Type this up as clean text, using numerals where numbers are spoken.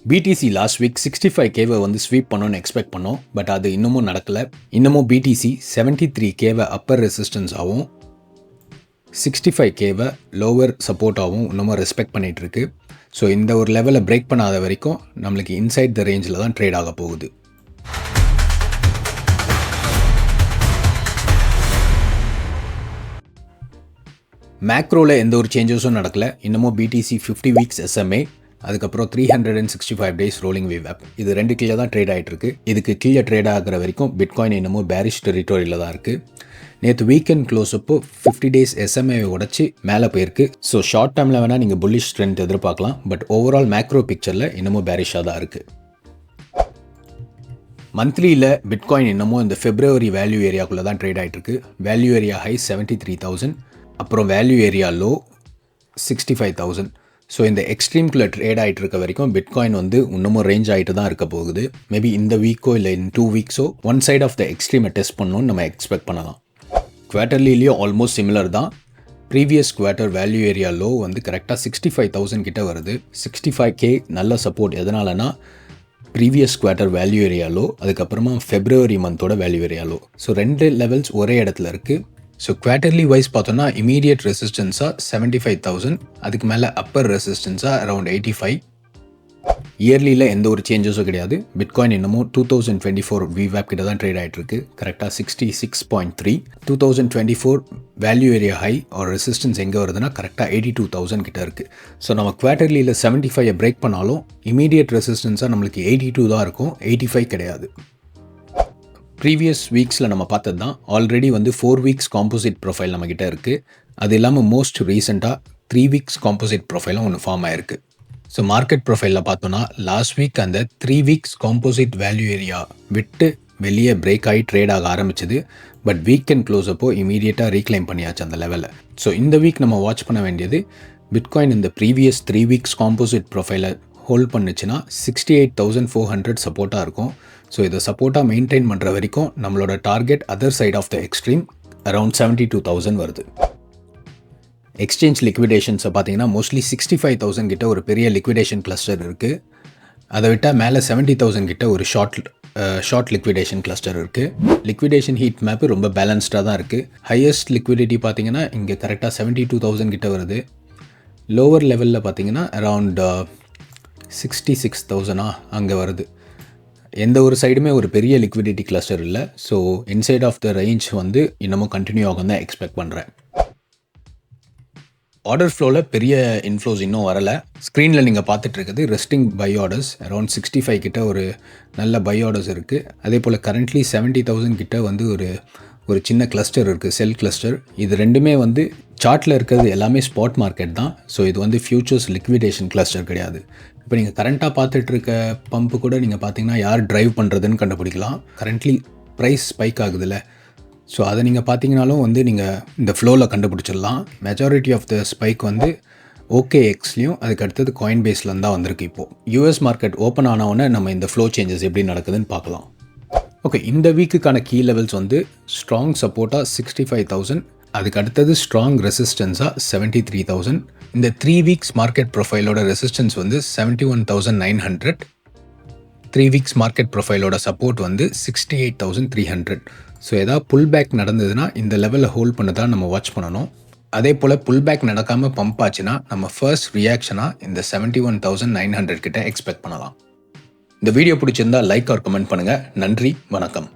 BDC last week 65Kவை வந்து sweep பண்ணணும்னு expect பண்ணோம். பட் அது இன்னமும் நடக்கலை. இன்னமும் பிடிசி 73Kவை அப்பர் ரெசிஸ்டன்ஸாகவும் 65Kவை லோவர் சப்போர்ட்டாகவும் இன்னமும் ரெஸ்பெக்ட் பண்ணிகிட்டு இருக்கு. ஸோ இந்த ஒரு லெவலை பிரேக் பண்ணாத வரைக்கும் நம்மளுக்கு இன்சைட் த ரேஞ்சில் தான் ட்ரேட் ஆக போகுது. மேக்ரோவில் எந்த ஒரு சேஞ்சஸும் நடக்கலை. இன்னமும் பிடிசி 50 வீக்ஸ் SMA, அதுக்கப்புறம் 365 டேஸ் ரோலிங் வேவ் ஆப், இது ரெண்டு கீழே தான் ட்ரேட் ஆகிட்டு இருக்கு. இதுக்கு கீழே ட்ரேட் ஆகிற வரைக்கும் பிட்காயின் இன்னமும் பேரிஷ் டெரிட்டோரியில் தான் இருக்குது. நேற்று வீக்கெண்ட் க்ளோஸ் அப்போ 50 டேஸ் SMAவை உடச்சி மேலே போயிருக்கு. ஸோ ஷார்ட் டேர்மில் வேணால் நீங்கள் புல்லிஷ் ட்ரெண்ட் எதிர்பார்க்கலாம். பட் ஓவரால் மேக்ரோ பிக்சரில் இன்னமும் பேரிஷாக தான் இருக்குது. மந்த்லியில் பிட்காயின் இன்னமும் இந்த ஃபெப்ரவரி வேல்யூ ஏரியாக்குள்ளே தான் ட்ரேட் ஆகிட்டு இருக்கு. வேல்யூ ஏரியா ஹை 73,000, அப்புறம் வேல்யூ ஏரியா லோ 65,000. ஸோ இந்த எக்ஸ்ட்ரீம்குள்ளே ட்ரேட் ஆகிட்டு இருக்க வரைக்கும் பிட்காயின் வந்து இன்னமும் ரேஞ்ச் ஆகிட்டு தான் இருக்க போகுது. மேபி இந்த வீக்கோ இல்லை இன் 2 வீக்ஸோ ஒன் சைட் ஆஃப் த எக்ஸ்ட்ரீமை டெஸ்ட் பண்ணணும்னு நம்ம எக்ஸ்பெக்ட் பண்ணலாம். குவார்ட்டர்லிலையும் ஆல்மோஸ்ட் சிமிலர் தான். Previous quarter value area low வந்து கரெக்டாக 65,000 கிட்ட வருது. 65K நல்ல சப்போர்ட். எதனாலனா previous quarter value area low, அதுக்கப்புறமா ஃபெப்ரவரி மந்தோட வேல்யூ ஏரியா லோ. ஸோ ரெண்டு லெவல்ஸ் ஒரே இடத்துல இருக்குது. ஸோ குவார்ட்டர்லி வைஸ் பார்த்தோன்னா இமீடியட் ரெசிஸ்டன்ஸாக 75,000, அதுக்கு மேலே அப்பர் ரெசிஸ்டன்ஸாக அரௌண்ட் 85. இயர்லியில் எந்த ஒரு சேஞ்சஸும் கிடையாது. பிட்காயின் இன்னமும் 2024 VWAP கிட்ட தான் ட்ரேட் ஆகிட்டு இருக்கு. கரெக்டாக 66.3. 2024 வேல்யூ ஏரியா ஹை ஒரு ரெசிஸ்டன்ஸ் எங்கே வருதுன்னா கரெக்டாக 82,000 கிட்ட இருக்குது. ஸோ நம்ம குவார்ட்டர்லியில் 75 பிரேக் பண்ணாலும் இமீடியட் ரெசிஸ்டன்ஸாக நம்மளுக்கு 82 தான் இருக்கும், 85 கிடையாது. ப்ரீவியஸ் வீக்ஸில் நம்ம பார்த்தது தான். ஆல்ரெடி வந்து 4 வீக்ஸ் காம்போசிட் ப்ரொஃபைல் நம்மக்கிட்ட இருக்குது. அது இல்லாமல் மோஸ்ட் ரீசெண்டாக 3 வீக்ஸ் காம்போசிட் ப்ரொஃபைலும் ஒன்று ஃபார்ம் ஆயிருக்கு. ஸோ மார்க்கெட் ப்ரொஃபைலில் பார்த்தோன்னா லாஸ்ட் வீக் அந்த 3 வீக்ஸ் காம்போசிட் வேல்யூ ஏரியா விட்டு வெளியே பிரேக் ஆகி ட்ரேட் ஆக ஆரம்பிச்சது. பட் வீக்கெண்ட் க்ளோஸ் அப்போ இமீடியட்டாக ரீக்ளைம் பண்ணியாச்சு அந்த லெவலில். ஸோ இந்த வீக் நம்ம வாட்ச் பண்ண வேண்டியது பிட்காயின் இந்த ப்ரீவியஸ் 3 வீக்ஸ் காம்போசிட் ப்ரொஃபைலை ஹோல்ட் பண்ணுச்சுன்னா 68,400 சப்போர்ட்டாக இருக்கும். ஸோ இதை சப்போர்ட்டாக மெயின்டைன் பண்ணுற வரைக்கும் நம்மளோட target other side of the extreme around 72,000 வருது. எக்ஸ்சேஞ்ச் லிக்விடேஷன்ஸை பார்த்தீங்கன்னா மோஸ்ட்லி 65,000 கிட்ட ஒரு பெரிய லிக்விடேஷன் கிளஸ்டர் இருக்குது. அதை விட்டால் மேலே 70,000 கிட்ட ஒரு ஷார்ட் லிக்விடேஷன் கிளஸ்டர் இருக்குது. லிக்விடேஷன் ஹீட் மேப்பு ரொம்ப பேலன்ஸ்டாக தான் இருக்குது. ஹையஸ்ட் லிக்விடிட்டி பார்த்தீங்கன்னா இங்கே கரெக்டாக 72,000 கிட்ட வருது. லோவர் லெவலில் பார்த்தீங்கன்னா அரவுண்ட் 66,000 அங்கே வருது. எந்த ஒரு சைடுமே ஒரு பெரிய லிக்விடிட்டி கிளஸ்டர் இல்லை. So inside of the range வந்து இன்னமும் கண்டினியூ ஆகும் தான் எக்ஸ்பெக்ட் பண்ணுறேன். ஆர்டர் ஃப்ளோவில் பெரிய இன்ஃப்ளோஸ் இன்னும் வரலை. ஸ்க்ரீனில் நீங்கள் பார்த்துட்டு இருக்குது ரெஸ்டிங் பை ஆர்டர்ஸ் அரௌண்ட் 65 கிட்ட ஒரு நல்ல பை ஆர்டர்ஸ் இருக்குது. அதே போல் கரண்ட்லி 70,000 கிட்ட வந்து ஒரு சின்ன கிளஸ்டர் இருக்குது, செல் கிளஸ்டர். இது ரெண்டுமே வந்து சார்ட்டில் இருக்கிறது எல்லாமே ஸ்பாட் மார்க்கெட் தான். ஸோ இது வந்து ஃபியூச்சர்ஸ் லிக்விடேஷன் கிளஸ்டர் கிடையாது. இப்போ நீங்கள் கரண்ட்டாக பார்த்துட்டு இருக்க பம்பு கூட நீங்கள் பார்த்தீங்கன்னா யார் ட்ரைவ் பண்ணுறதுன்னு கண்டுபிடிக்கலாம். கரண்ட்லி ப்ரைஸ் ஸ்பைக் ஆகுதுல்ல, ஸோ அதை நீங்கள் பார்த்தீங்கனாலும் வந்து நீங்கள் இந்த ஃப்ளோவில் கண்டுபிடிச்சிடலாம். மெஜாரிட்டி ஆஃப் த ஸ்பைக் வந்து OKXலையும் அதுக்கு அடுத்தது காயின் பேஸ்லேருந்து தான் வந்திருக்கு. இப்போது US மார்க்கெட் ஓப்பன் ஆனவுடனே நம்ம இந்த ஃப்ளோ சேஞ்சஸ் எப்படி நடக்குதுன்னு பார்க்கலாம். ஓகே, இந்த வீக்குக்கான கீ லெவல்ஸ் வந்து ஸ்ட்ராங் சப்போர்ட்டாக 65,000, அதுக்கு அடுத்தது ஸ்ட்ராங் ரெசிஸ்டன்ஸாக 73,000. இந்த 3 வீக்ஸ் மார்க்கெட் ப்ரொஃபைலோட ரெசிஸ்டன்ஸ் வந்து 71,900. 3 வீக்ஸ் மார்க்கெட் ப்ரொஃபைலோட சப்போர்ட் வந்து 68,300. ஸோ ஏதாவது புல் பேக் நடந்ததுன்னா இந்த லெவலில் ஹோல்ட் பண்ண தான் நம்ம வாட்ச் பண்ணணும். அதே போல் புல் பேக் நடக்காமல் பம்ப் ஆச்சுன்னா நம்ம ஃபர்ஸ்ட் ரியாக்ஷனாக இந்த 71,900 கிட்ட எக்ஸ்பெக்ட் பண்ணலாம். இந்த வீடியோ பிடிச்சிருந்தா லைக் ஆர் கமெண்ட் பண்ணுங்கள். நன்றி, வணக்கம்.